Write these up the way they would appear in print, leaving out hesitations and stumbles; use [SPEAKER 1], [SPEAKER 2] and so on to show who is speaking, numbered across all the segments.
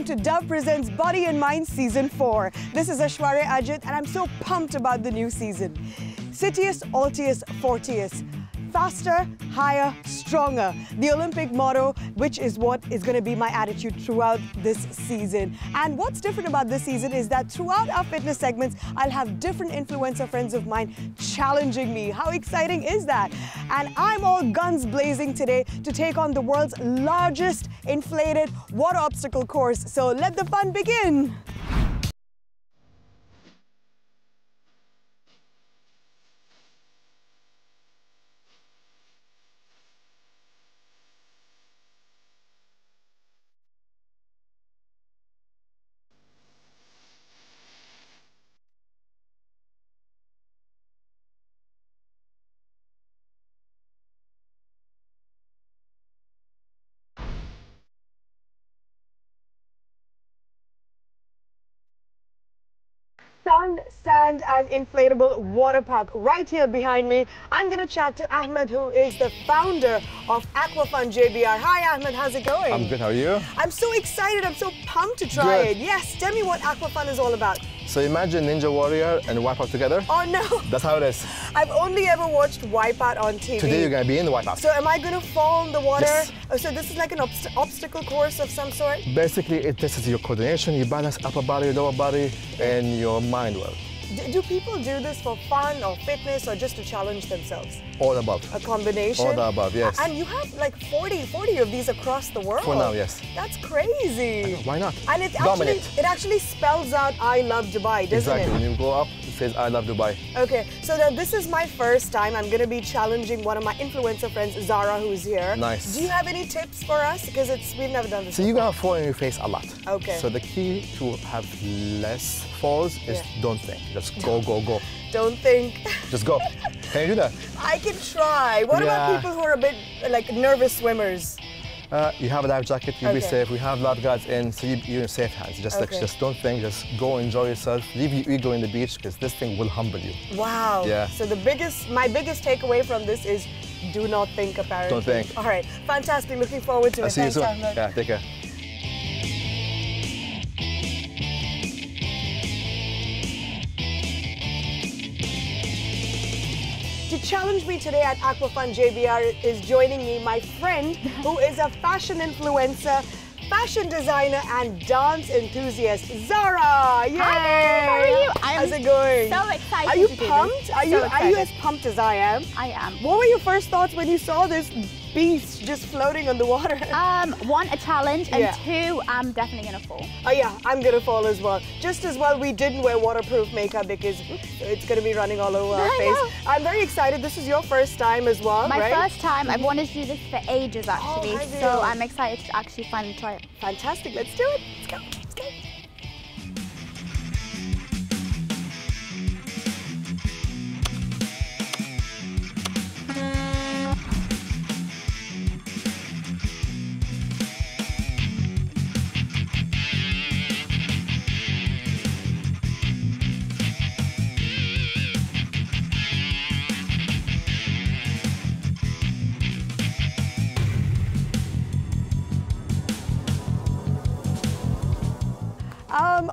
[SPEAKER 1] to Dove Presents Body and Mind Season 4. This is Aishwarya Ajit and I'm so pumped about the new season. Citius, Altius, Fortius. Faster, higher, stronger. The Olympic motto, which is what is going to be my attitude throughout this season. And what's different about this season is that throughout our fitness segments, I'll have different influencer friends of mine challenging me. How exciting is that? And I'm all guns blazing today to take on the world's largest inflated water obstacle course. So let the fun begin. Sun, sand and inflatable water park right here behind me. I'm going to chat to Ahmed, who is the founder of Aquafun JBR. Hi Ahmed, how's it going?
[SPEAKER 2] I'm good, how are you?
[SPEAKER 1] I'm so excited, I'm so pumped to try it. Yes, tell me what Aquafun is all about.
[SPEAKER 2] So imagine Ninja Warrior and Wipeout together.
[SPEAKER 1] Oh no!
[SPEAKER 2] That's how it is.
[SPEAKER 1] I've only ever watched Wipeout on TV.
[SPEAKER 2] Today you're going to be in the Wipeout.
[SPEAKER 1] So am I going to fall in the water?
[SPEAKER 2] Yes.
[SPEAKER 1] Oh, so this is like an obstacle course of some sort?
[SPEAKER 2] Basically, it tests your coordination, your balance, upper body, lower body, and your mind well.
[SPEAKER 1] Do people do this for fun or fitness or just to challenge themselves?
[SPEAKER 2] All above.
[SPEAKER 1] A combination?
[SPEAKER 2] All the above, yes.
[SPEAKER 1] And you have like 40 of these across the world?
[SPEAKER 2] For now, yes.
[SPEAKER 1] That's crazy.
[SPEAKER 2] Why not?
[SPEAKER 1] And it actually spells out I love Dubai, doesn't
[SPEAKER 2] exactly.
[SPEAKER 1] it?
[SPEAKER 2] When you go up, it says I love Dubai.
[SPEAKER 1] Okay, so now this is my first time. I'm going to be challenging one of my influencer friends, Zara, who's here.
[SPEAKER 2] Nice.
[SPEAKER 1] Do you have any tips for us? Because we've never done this
[SPEAKER 2] So
[SPEAKER 1] before.
[SPEAKER 2] you're going to fall in your face a lot.
[SPEAKER 1] Okay.
[SPEAKER 2] So the key to have less falls is don't think. Just go, go, go.
[SPEAKER 1] Don't think.
[SPEAKER 2] Just go. Can you do that?
[SPEAKER 1] I can try. What about people who are a bit like nervous swimmers?
[SPEAKER 2] You have a life jacket, you'll be safe. We have lifeguards in, so you're in safe hands. Just don't think, just go enjoy yourself. Leave your ego in the beach because this thing will humble you.
[SPEAKER 1] Wow.
[SPEAKER 2] Yeah.
[SPEAKER 1] So my biggest takeaway from this is do not think, apparently.
[SPEAKER 2] Don't think.
[SPEAKER 1] All right. Fantastic. Looking forward to it.
[SPEAKER 2] I'll see you soon.
[SPEAKER 1] Ahmed.
[SPEAKER 2] Yeah, take care.
[SPEAKER 1] To challenge me today at Aquafun JBR is joining me my friend who is a fashion influencer, fashion designer and dance enthusiast, Zara! Yay!
[SPEAKER 3] Hi, how are you?
[SPEAKER 1] How's it going?
[SPEAKER 3] So excited.
[SPEAKER 1] Are you pumped? Are you as pumped as I am?
[SPEAKER 3] I am.
[SPEAKER 1] What were your first thoughts when you saw this beast just floating on the water?
[SPEAKER 3] One, a challenge, and two, I'm definitely gonna fall.
[SPEAKER 1] Oh yeah, I'm gonna fall as well. Just as well we didn't wear waterproof makeup because it's gonna be running all over our face. I'm very excited. This is your first time as well,
[SPEAKER 3] My
[SPEAKER 1] right?
[SPEAKER 3] first time. I've wanted to do this for ages actually, so I'm excited to actually finally try it.
[SPEAKER 1] Fantastic. Let's do it. Let's go. Let's go.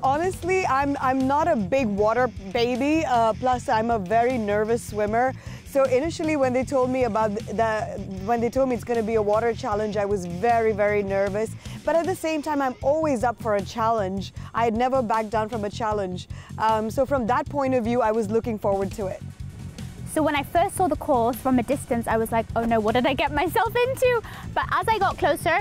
[SPEAKER 1] Honestly, I'm not a big water baby. Plus, I'm a very nervous swimmer. So initially, when they told me it's going to be a water challenge, I was very, very nervous. But at the same time, I'm always up for a challenge. I had never backed down from a challenge. So from that point of view, I was looking forward to it.
[SPEAKER 3] So when I first saw the course from a distance, I was like, oh no, what did I get myself into? But as I got closer,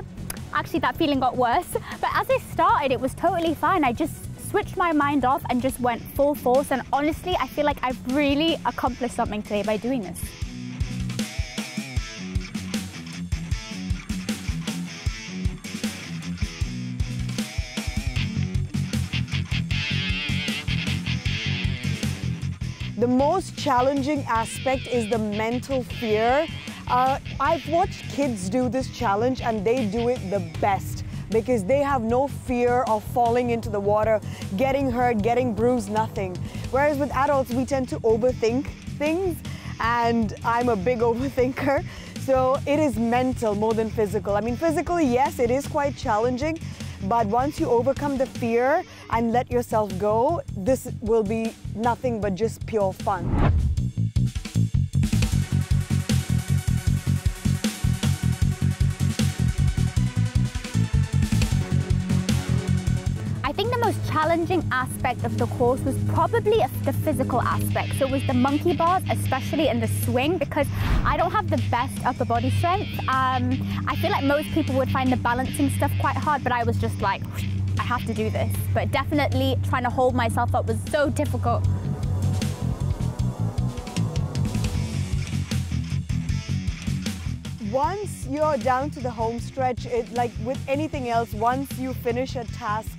[SPEAKER 3] actually that feeling got worse. But as I started, it was totally fine. I just switched my mind off and just went full force. And honestly, I feel like I've really accomplished something today by doing this.
[SPEAKER 1] The most challenging aspect is the mental fear. I've watched kids do this challenge and they do it the best because they have no fear of falling into the water, getting hurt, getting bruised, nothing. Whereas with adults, we tend to overthink things, and I'm a big overthinker. So it is mental more than physical. I mean, physically, yes, it is quite challenging, But once you overcome the fear and let yourself go, this will be nothing but just pure fun.
[SPEAKER 3] I think the most challenging aspect of the course was probably the physical aspect. So it was the monkey bars, especially in the swing, because I don't have the best upper body strength. I feel like most people would find the balancing stuff quite hard, but I was just like, I have to do this. But definitely trying to hold myself up was so difficult.
[SPEAKER 1] Once you're down to the home stretch, like with anything else, once you finish a task,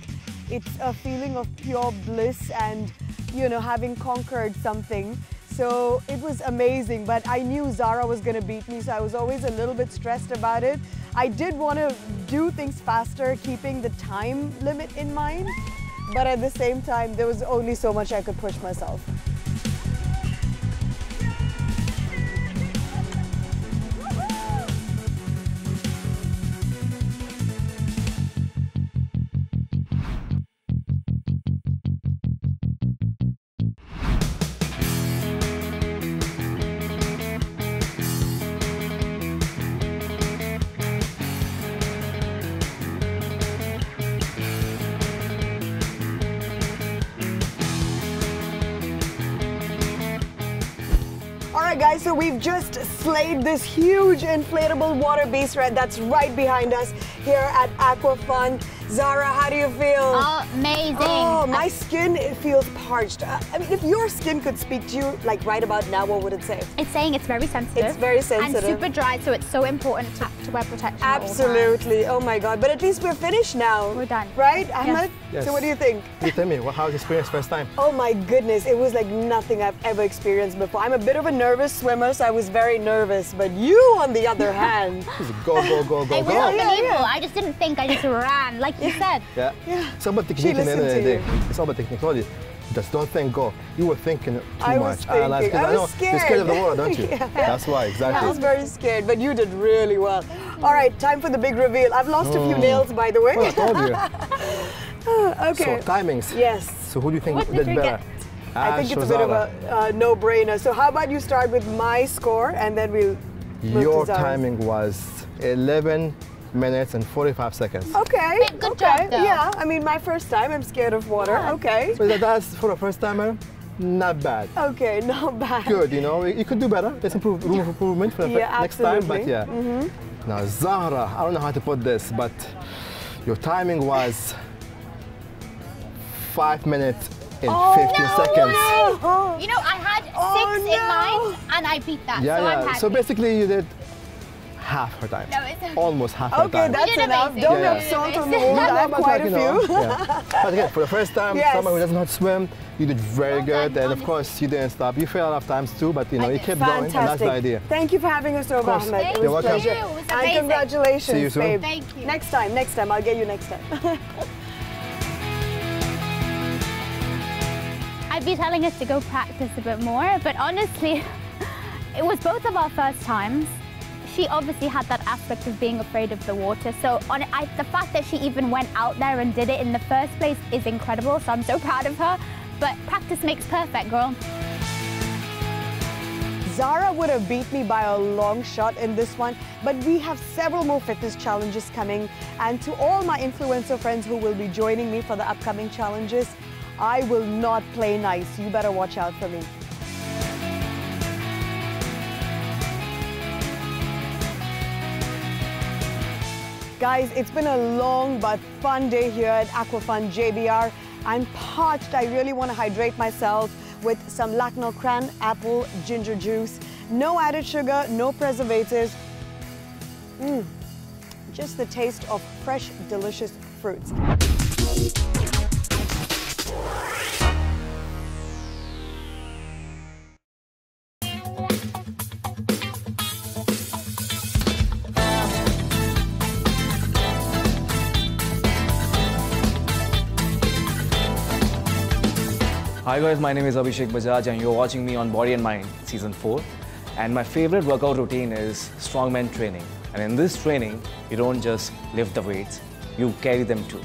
[SPEAKER 1] it's a feeling of pure bliss and, you know, having conquered something. So it was amazing, but I knew Zara was going to beat me, so I was always a little bit stressed about it. I did want to do things faster, keeping the time limit in mind, but at the same time, there was only so much I could push myself. Alright guys, so we've just slayed this huge inflatable water beast that's right behind us here at Aquafun. Zara, how do you feel?
[SPEAKER 3] Amazing.
[SPEAKER 1] Oh, my skin, it feels parched. I mean, if your skin could speak to you, like right about now, what would it say?
[SPEAKER 3] It's saying it's very sensitive.
[SPEAKER 1] It's very sensitive.
[SPEAKER 3] And super dry, so it's so important to wear protection at all times.
[SPEAKER 1] Absolutely. Oh my God. But at least we're finished now.
[SPEAKER 3] We're done.
[SPEAKER 1] Right, Ahmed?
[SPEAKER 2] Yes.
[SPEAKER 1] So what do you think?
[SPEAKER 2] You tell me, how was the experience first time?
[SPEAKER 1] Oh my goodness, it was like nothing I've ever experienced before. I'm a bit of a nervous swimmer, so I was very nervous. But you, on the other hand...
[SPEAKER 2] Just go, go, go, go,
[SPEAKER 3] It was
[SPEAKER 2] go.
[SPEAKER 3] unbelievable. I just didn't think, I just ran, like you said.
[SPEAKER 2] Yeah.
[SPEAKER 1] Yeah.
[SPEAKER 2] It's all about technique at the end of the day. It's all about technicality. Just don't think go. You were thinking too
[SPEAKER 1] I was
[SPEAKER 2] much.
[SPEAKER 1] thinking.
[SPEAKER 2] Because I know
[SPEAKER 1] scared.
[SPEAKER 2] you're scared of the water, don't you?
[SPEAKER 1] Yeah.
[SPEAKER 2] That's why, exactly.
[SPEAKER 1] I was very scared, but you did really well. All right, time for the big reveal. I've lost a few nails, by the way.
[SPEAKER 2] Well, I told you.
[SPEAKER 1] Okay.
[SPEAKER 2] So, timings.
[SPEAKER 1] Yes.
[SPEAKER 2] So who do you think
[SPEAKER 3] What did
[SPEAKER 2] did
[SPEAKER 3] you
[SPEAKER 2] better?
[SPEAKER 3] get?
[SPEAKER 1] I think
[SPEAKER 2] Ash
[SPEAKER 1] it's
[SPEAKER 2] or
[SPEAKER 1] a bit of
[SPEAKER 2] Zara?
[SPEAKER 1] a no-brainer. So how about you start with my score, and then we'll move
[SPEAKER 2] Your
[SPEAKER 1] to Zara's.
[SPEAKER 2] timing was 11 minutes and 45 seconds.
[SPEAKER 1] Okay.
[SPEAKER 3] Hey, good job, though.
[SPEAKER 1] Yeah, I mean, my first time, I'm scared of water.
[SPEAKER 3] Yeah.
[SPEAKER 1] Okay.
[SPEAKER 2] So that's for a first timer, not bad.
[SPEAKER 1] Okay, not bad.
[SPEAKER 2] Good, you know, you could do better. There's room for improvement for the
[SPEAKER 1] Yeah,
[SPEAKER 2] next time, but
[SPEAKER 1] absolutely.
[SPEAKER 2] yeah. Now, Zahra, I don't know how to put this, but your timing was 5 minutes and 15 seconds.
[SPEAKER 1] Oh,
[SPEAKER 3] You know, I had 6
[SPEAKER 1] Oh,
[SPEAKER 3] in
[SPEAKER 1] no.
[SPEAKER 3] mind, and I beat that,
[SPEAKER 2] Yeah,
[SPEAKER 3] so I'm
[SPEAKER 2] yeah.
[SPEAKER 3] happy.
[SPEAKER 2] So basically, you did half her time.
[SPEAKER 3] No, it's okay.
[SPEAKER 2] Almost half her
[SPEAKER 1] okay,
[SPEAKER 2] time.
[SPEAKER 1] that's
[SPEAKER 3] did
[SPEAKER 1] enough.
[SPEAKER 3] amazing.
[SPEAKER 1] Don't
[SPEAKER 2] Yeah,
[SPEAKER 1] have
[SPEAKER 2] yeah.
[SPEAKER 1] salt on the wound. I have
[SPEAKER 2] But
[SPEAKER 1] quite
[SPEAKER 2] like,
[SPEAKER 1] a
[SPEAKER 2] you know,
[SPEAKER 1] few.
[SPEAKER 2] yeah. But again, for the first time,
[SPEAKER 1] Yes.
[SPEAKER 2] someone who doesn't know how to swim, you did very
[SPEAKER 3] Well
[SPEAKER 2] good.
[SPEAKER 3] done,
[SPEAKER 2] And of
[SPEAKER 3] honestly.
[SPEAKER 2] course, you didn't stop. You failed a lot of times too, but you know,
[SPEAKER 3] I
[SPEAKER 2] you
[SPEAKER 3] did.
[SPEAKER 2] kept going, and that's the idea.
[SPEAKER 1] Thank you for having us over,
[SPEAKER 2] course.
[SPEAKER 1] Ahmed.
[SPEAKER 3] Thank
[SPEAKER 1] It
[SPEAKER 2] You're
[SPEAKER 1] was a
[SPEAKER 2] welcome.
[SPEAKER 1] pleasure.
[SPEAKER 3] you. It was
[SPEAKER 1] And
[SPEAKER 3] amazing.
[SPEAKER 1] congratulations,
[SPEAKER 2] See you soon.
[SPEAKER 1] babe.
[SPEAKER 3] Thank you.
[SPEAKER 1] Next time, I'll get you next time.
[SPEAKER 3] I'd be telling us to go practice a bit more, but honestly, it was both of our first times. She obviously had that aspect of being afraid of the water, so the fact that she even went out there and did it in the first place is incredible, so I'm so proud of her. But practice makes perfect, girl.
[SPEAKER 1] Zara would have beat me by a long shot in this one, but we have several more fitness challenges coming. And to all my influencer friends who will be joining me for the upcoming challenges, I will not play nice. You better watch out for me. Guys, it's been a long but fun day here at Aquafun JBR. I'm parched. I really want to hydrate myself with some Lucknow cran apple ginger juice. No added sugar, no preservatives. Just the taste of fresh, delicious fruits.
[SPEAKER 4] Hi guys, my name is Abhishek Bajaj and you're watching me on Body and Mind Season 4. And my favorite workout routine is strongman training. And in this training, you don't just lift the weights, you carry them too.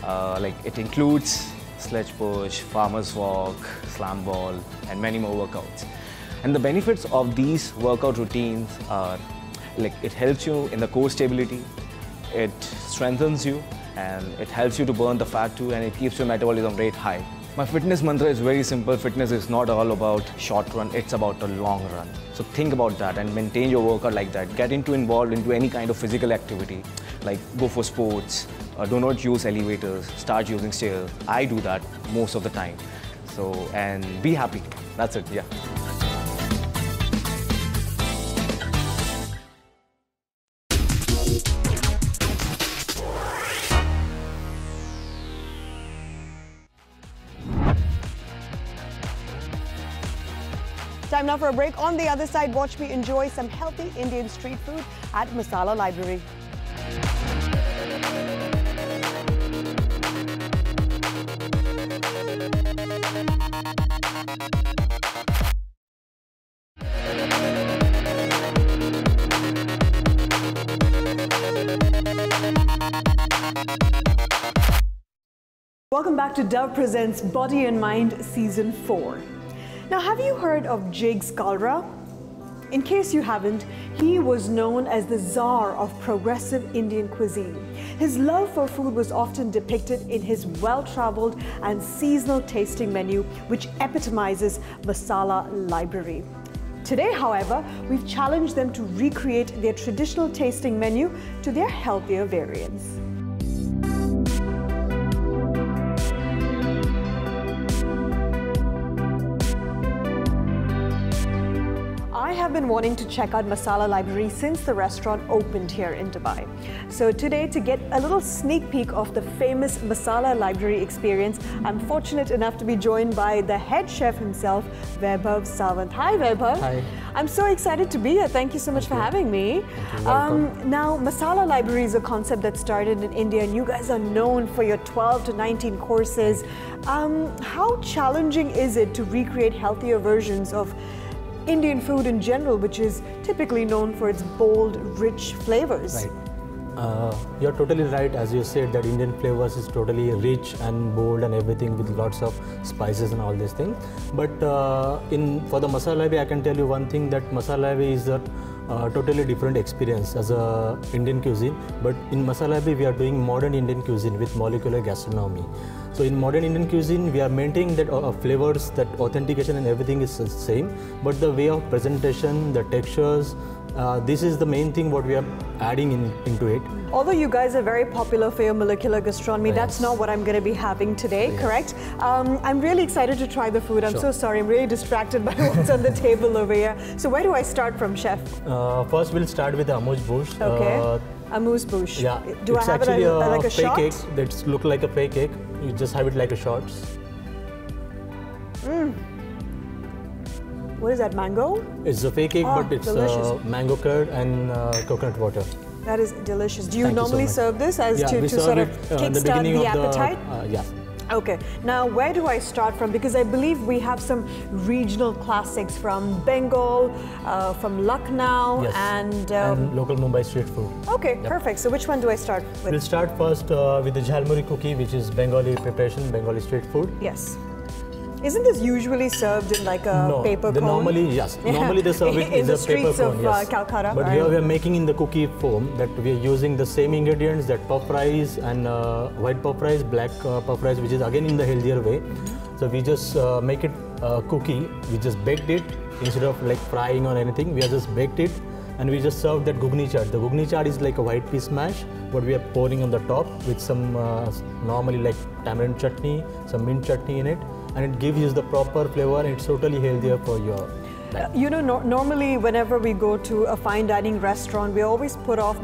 [SPEAKER 4] Like it includes sledge push, farmer's walk, slam ball, and many more workouts. And the benefits of these workout routines are like it helps you in the core stability, it strengthens you, and it helps you to burn the fat too, and it keeps your metabolism rate high. My fitness mantra is very simple. Fitness is not all about short run, it's about a long run. So think about that and maintain your workout like that. Get involved into any kind of physical activity, like go for sports, do not use elevators, start using stairs. I do that most of the time. So, and be happy. That's it, yeah.
[SPEAKER 1] Time now for a break. On the other side, watch me enjoy some healthy Indian street food at Masala Library. Welcome back to Dove Presents Body and Mind Season 4. Now, have you heard of Jigs Kalra? In case you haven't, he was known as the czar of progressive Indian cuisine. His love for food was often depicted in his well-traveled and seasonal tasting menu, which epitomizes Masala Library. Today, however, we've challenged them to recreate their traditional tasting menu to their healthier variants. I have been wanting to check out Masala Library since the restaurant opened here in Dubai. So today, to get a little sneak peek of the famous Masala Library experience, I'm fortunate enough to be joined by the head chef himself, Vaibhav Sawant. Hi Vaibhav.
[SPEAKER 5] Hi.
[SPEAKER 1] I'm so excited to be here. Thank you so much for having me. Now, Masala Library is a concept that started in India, and you guys are known for your 12 to 19 courses. How challenging is it to recreate healthier versions of Indian food in general, which is typically known for its bold, rich flavors?
[SPEAKER 5] Right. You're totally right, as you said, that Indian flavors is totally rich and bold and everything with lots of spices and all these things. But for the Masala Library, I can tell you one thing, that Masala Library is a totally different experience as a Indian cuisine. But in Masala Library, we are doing modern Indian cuisine with molecular gastronomy. So in modern Indian cuisine, we are maintaining that flavors, that authentication and everything is the same, but the way of presentation, the textures, this is the main thing what we are adding into it.
[SPEAKER 1] Although you guys are very popular for your molecular gastronomy, that's not what I'm going to be having today, correct? I'm really excited to try the food. I'm so sorry, I'm really distracted by what's on the table over here. So where do I start from, chef?
[SPEAKER 5] First, we'll start with the amuse bouche.
[SPEAKER 1] Okay. Amuse bouche.
[SPEAKER 5] Yeah,
[SPEAKER 1] do
[SPEAKER 5] it's
[SPEAKER 1] I have
[SPEAKER 5] actually
[SPEAKER 1] it like a
[SPEAKER 5] fake
[SPEAKER 1] shot?
[SPEAKER 5] cake that look like a fake cake. You just have it like a shot.
[SPEAKER 1] What is that, mango?
[SPEAKER 5] It's a fake cake, but it's mango curd and coconut water.
[SPEAKER 1] That is delicious. Do you normally serve this as to sort of kickstart the appetite?
[SPEAKER 5] Yeah.
[SPEAKER 1] Okay, now where do I start from? Because I believe we have some regional classics from Bengal, from Lucknow, and
[SPEAKER 5] local Mumbai street food.
[SPEAKER 1] Okay, perfect. So which one do I start with?
[SPEAKER 5] We'll start first with the jhalmuri cookie, which is Bengali preparation, Bengali street food.
[SPEAKER 1] Yes. Isn't this usually served in like a paper cone?
[SPEAKER 5] Normally, yes. Normally they serve it in a paper cone.
[SPEAKER 1] In the streets of Calcutta.
[SPEAKER 5] But here we are making in the cookie form, that we are using the same ingredients, that puff rice and white puff rice, black puff rice, which is again in the healthier way. So we just make it cookie. We just baked it instead of like frying or anything. We have just baked it, and we just serve that ghugni chaat. The ghugni chaat is like a white pea mash, what we are pouring on the top with some normally like tamarind chutney, some mint chutney in it. And it gives you the proper flavor, and it's totally healthier for your diet.
[SPEAKER 1] You know, normally whenever we go to a fine dining restaurant, we're always put off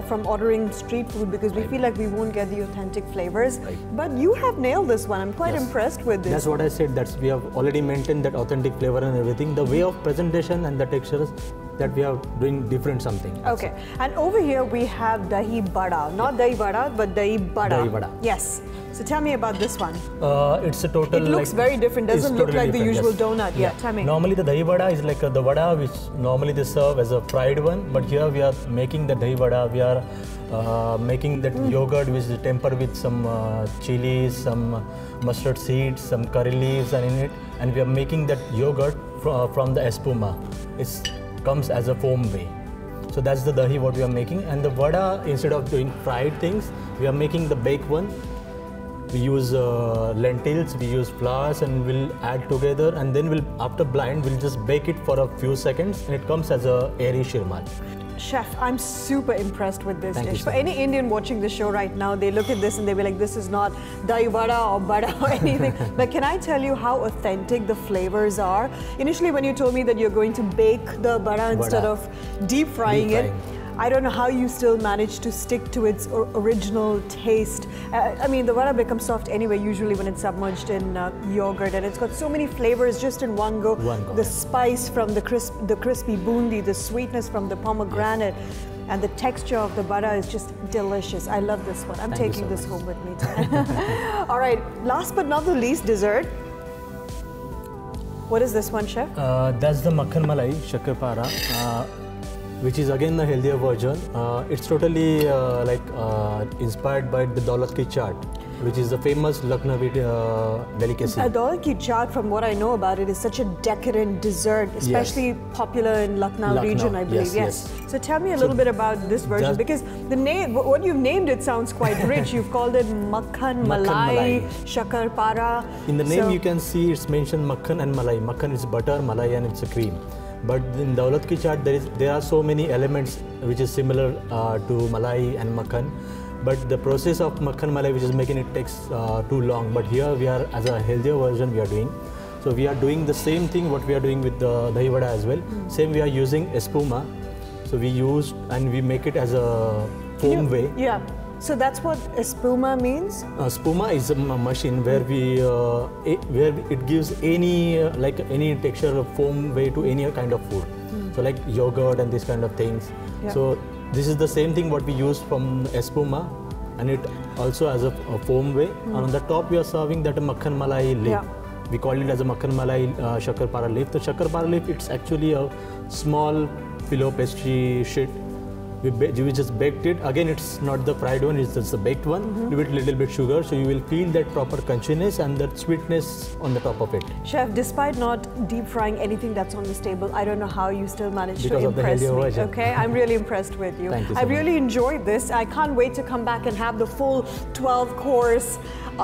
[SPEAKER 1] from ordering street food because we feel like we won't get the authentic flavors. But you have nailed this one. I'm quite impressed with this.
[SPEAKER 5] That's what I said. We have already maintained that authentic flavor and everything. The way of presentation and the textures, that we are doing different something.
[SPEAKER 1] Okay, and over here we have dahi bada, not dahi bada, but dahi bada.
[SPEAKER 5] Dahi bada.
[SPEAKER 1] Yes. So tell me about this one.
[SPEAKER 5] It's a total.
[SPEAKER 1] It looks very different. Doesn't look like the usual donut. Yeah, tell me.
[SPEAKER 5] Normally the dahi vada is like the vada which normally they serve as a fried one, but here we are making the dahi vada. We are making that yogurt which is tempered with some chilies, some mustard seeds, some curry leaves, and in it, and we are making that yogurt from the espuma. It comes as a foam way. So that's the dahi what we are making, and the vada, instead of doing fried things, we are making the baked one. We use lentils, we use flours, and we'll add together, and then after blind, we'll just bake it for a few seconds, and it comes as a airy shirmal.
[SPEAKER 1] Chef, I'm super impressed with this
[SPEAKER 5] Thank
[SPEAKER 1] dish.
[SPEAKER 5] you
[SPEAKER 1] For
[SPEAKER 5] so
[SPEAKER 1] any Indian watching the show right now, they look at this and they'll be like, this is not dahi vada or bada or anything. But can I tell you how authentic the flavors are? Initially, when you told me that you're going to bake the bada instead of deep frying it, I don't know how you still manage to stick to its original taste. I mean, the vada becomes soft anyway, usually when it's submerged in yogurt, and it's got so many flavors just in one go. The spice from the crispy bundi, the sweetness from the pomegranate, and the texture of the vada is just delicious. I love this one. I'm taking this home with me tonight. All right, last but not the least, dessert. What is this one, Chef?
[SPEAKER 5] That's the makhan malai shakarpara. Which is again the healthier version. It's totally inspired by the Daulat ki chaat, which is the famous Lucknowi delicacy.
[SPEAKER 1] Daulat ki chaat, from what I know about it, is such a decadent dessert, especially popular in Lucknow region, I believe. Yes. So tell me a little bit about this version, because the name, what you've named it sounds quite rich. You've called it makhan malai shakarpara.
[SPEAKER 5] In the name you can see it's mentioned makhan and malai. Makhan is butter, malai and it's a cream. But in Daulat ki chaat, there are so many elements which is similar to malai and makhan. But the process of makhan malai, which is making it takes too long. But here we are, as a healthier version, we are doing. So we are doing the same thing what we are doing with the dahi vada as well. Same, we are using espuma. So we use and we make it as a foam way.
[SPEAKER 1] Yeah. So that's what espuma means?
[SPEAKER 5] Spuma is a machine where where it gives any any texture of foam way to any kind of food. So like yogurt and this kind of things. So this is the same thing what we use from espuma, and it also has a foam way. And on the top we are serving that makhan malai leaf. We call it as a makhan malai shakarpara leaf. The shakarpara leaf, it's actually a small pillow pastry sheet. We just baked it. Again, it's not the fried one, it's just the baked one. With little bit sugar, so you will feel that proper crunchiness and that sweetness on the top of it.
[SPEAKER 1] Chef, despite not deep frying anything that's on this table, I don't know how you still managed to impress me. Okay, I'm really impressed with you.
[SPEAKER 5] Thank you so
[SPEAKER 1] I really enjoyed this. I can't wait to come back and have the full 12-course,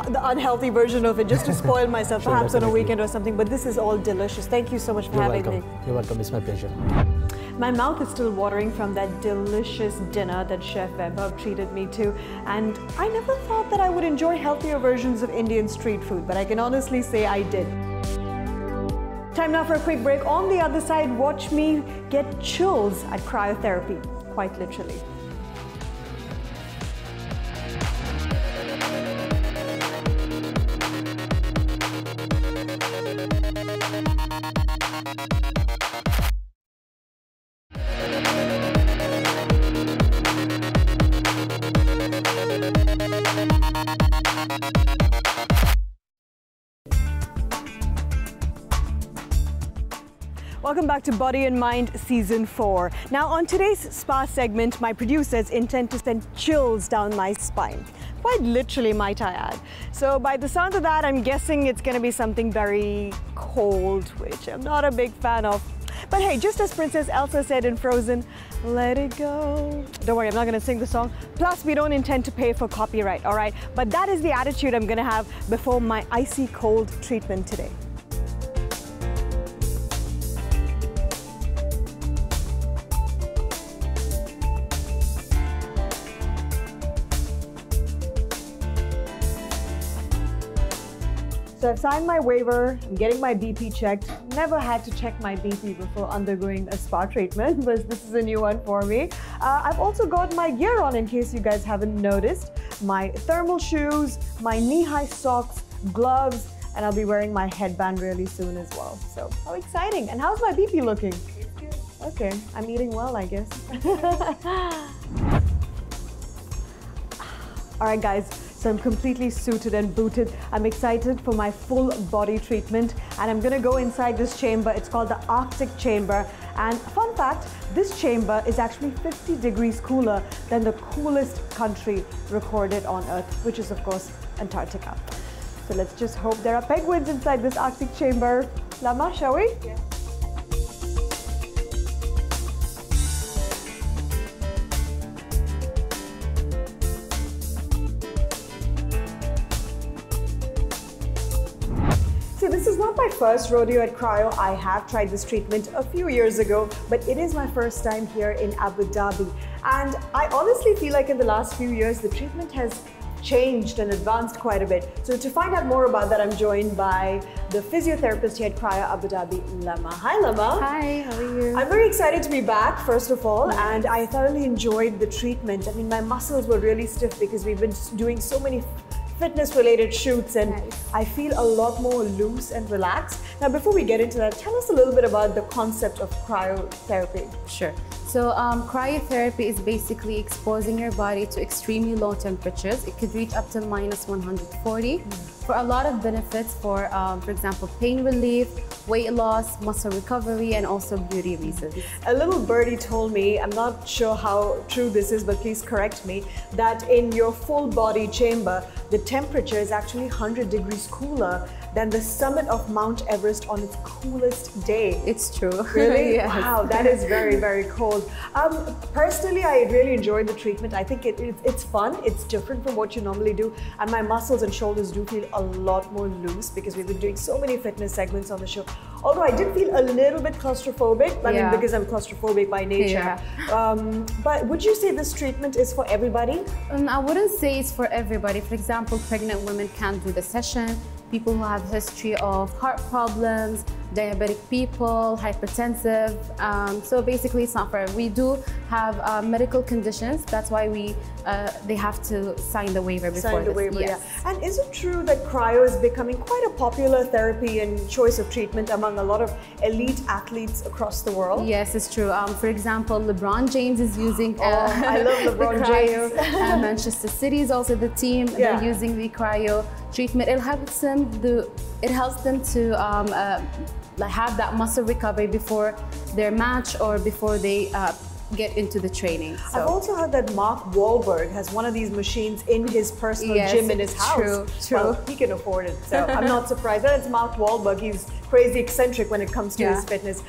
[SPEAKER 1] the unhealthy version of it, just to spoil myself, perhaps on a weekend or something. But this is all delicious. Thank you so much for having me.
[SPEAKER 5] You're welcome. It's my pleasure.
[SPEAKER 1] My mouth is still watering from that delicious dinner that Chef Vaibhav treated me to, and I never thought that I would enjoy healthier versions of Indian street food, but I can honestly say I did. Time now for a quick break. On the other side, watch me get chills at cryotherapy, quite literally. Welcome back to Body and Mind Season 4. Now on today's spa segment, my producers intend to send chills down my spine. Quite literally, might I add. So by the sound of that, I'm guessing it's going to be something very cold, which I'm not a big fan of. But hey, just as Princess Elsa said in Frozen, let it go. Don't worry, I'm not going to sing the song. Plus, we don't intend to pay for copyright, all right? But that is the attitude I'm going to have before my icy cold treatment today. So I've signed my waiver, I'm getting my BP checked. Never had to check my BP before undergoing a spa treatment, but this is a new one for me. I've also got my gear on in case you guys haven't noticed. My thermal shoes, my knee-high socks, gloves, and I'll be wearing my headband really soon as well. So how exciting. And how's my BP looking? It's good. Okay, I'm eating well, I guess. All right, guys. So I'm completely suited and booted. I'm excited for my full body treatment, and I'm gonna go inside this chamber. It's called the Arctic Chamber. And fun fact, this chamber is actually 50 degrees cooler than the coolest country recorded on Earth, which is of course Antarctica. So let's just hope there are penguins inside this Arctic chamber. Lama, shall we? Yeah. So this is not my first rodeo at Cryo. I have tried this treatment a few years ago, but it is my first time here in Abu Dhabi. And I honestly feel like in the last few years, the treatment has changed and advanced quite a bit. So to find out more about that, I'm joined by the physiotherapist here at Cryo Abu Dhabi, Lama. Hi, Lama.
[SPEAKER 6] Hi, how are you?
[SPEAKER 1] I'm very excited to be back, first of all, and I thoroughly enjoyed the treatment. I mean, my muscles were really stiff because we've been doing so many fitness-related shoots, and I feel a lot more loose and relaxed. Now, before we get into that, tell us a little bit about the concept of cryotherapy.
[SPEAKER 6] Sure. So cryotherapy is basically exposing your body to extremely low temperatures. It could reach up to minus 140 for a lot of benefits for example, pain relief, weight loss, muscle recovery, and also beauty reasons.
[SPEAKER 1] A little birdie told me, I'm not sure how true this is, but please correct me, that in your full body chamber, the temperature is actually 100 degrees cooler than the summit of Mount Everest on its coolest day.
[SPEAKER 6] It's true.
[SPEAKER 1] Really?
[SPEAKER 6] Yes.
[SPEAKER 1] Wow, that is very, very cold. Personally, I really enjoyed the treatment. I think it's fun. It's different from what you normally do. And my muscles and shoulders do feel a lot more loose because we've been doing so many fitness segments on the show. Although I did feel a little bit claustrophobic, I mean, because I'm claustrophobic by nature. But would you say this treatment is for everybody?
[SPEAKER 6] I wouldn't say it's for everybody. For example, pregnant women can't do the session. People who have history of heart problems, diabetic people, hypertensive. So basically it's not for everyone. We do have medical conditions. That's why they have to sign the waiver before
[SPEAKER 1] Sign the waiver,
[SPEAKER 6] yes.
[SPEAKER 1] yeah. And is it true that cryo is becoming quite a popular therapy and choice of treatment among a lot of elite athletes across the world?
[SPEAKER 6] Yes, it's true. For example, LeBron James is using
[SPEAKER 1] I love LeBron
[SPEAKER 6] the cryo.
[SPEAKER 1] James.
[SPEAKER 6] Manchester City is also the team. They're using the cryo treatment. It helps them to have that muscle recovery before their match or before they get into the training. So.
[SPEAKER 1] I've also heard that Mark Wahlberg has one of these machines in his personal gym in his house.
[SPEAKER 6] True.
[SPEAKER 1] Well, he can afford it, so I'm not surprised. But it's Mark Wahlberg. He's crazy eccentric when it comes to his fitness.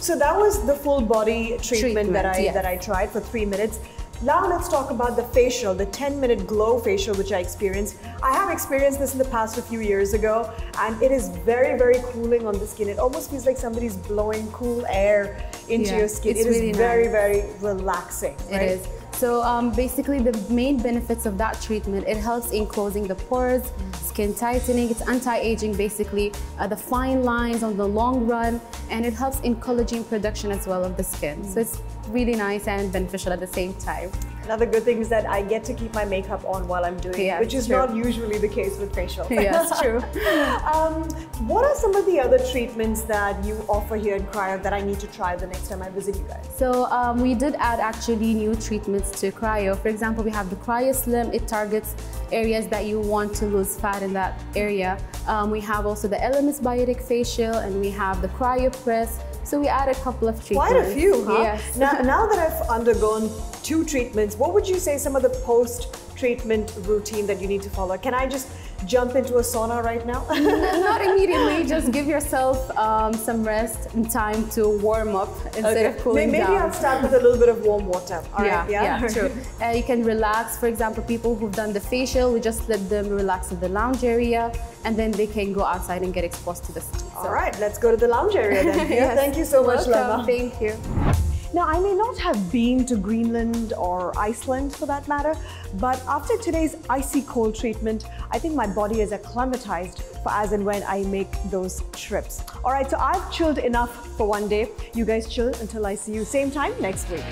[SPEAKER 1] So that was the full body treatment that I tried for 3 minutes. Now let's talk about the facial, the 10-minute glow facial, which I experienced. I have experienced this in the past a few years ago, and it is very, very cooling on the skin. It almost feels like somebody's blowing cool air into your skin. It is very, very relaxing. Right?
[SPEAKER 6] It is. So basically the main benefits of that treatment, it helps in closing the pores, skin tightening, it's anti-aging basically, the fine lines on the long run, and it helps in collagen production as well of the skin. So it's really nice and beneficial at the same time.
[SPEAKER 1] Another good thing is that I get to keep my makeup on while I'm doing it, which is not usually the case with facial.
[SPEAKER 6] Yes, true.
[SPEAKER 1] What are some of the other treatments that you offer here in Cryo that I need to try the next time I visit you guys?
[SPEAKER 6] So we did add actually new treatments to Cryo. For example, we have the Cryo Slim. It targets areas that you want to lose fat in that area. We have also the LMS Biotic Facial, and we have the Cryo Press. So we added a couple of treatments.
[SPEAKER 1] Quite a few, huh?
[SPEAKER 6] Yes.
[SPEAKER 1] Now that I've undergone 2 treatments, what would you say some of the post-treatment routine that you need to follow? Can I just jump into a sauna right now?
[SPEAKER 6] Not immediately, just give yourself some rest and time to warm up instead of cooling down.
[SPEAKER 1] Maybe I'll start with a little bit of warm water. All right?
[SPEAKER 6] Yeah, true. You can relax. For example, people who've done the facial, we just let them relax in the lounge area, and then they can go outside and get exposed to the sun. So.
[SPEAKER 1] All right, let's go to the lounge area then.
[SPEAKER 6] Yes.
[SPEAKER 1] Thank you so much, Lama.
[SPEAKER 6] Thank you.
[SPEAKER 1] Now, I may not have been to Greenland or Iceland for that matter, but after today's icy cold treatment, I think my body is acclimatized for as and when I make those trips. All right, so I've chilled enough for one day. You guys chill until I see you same time next week.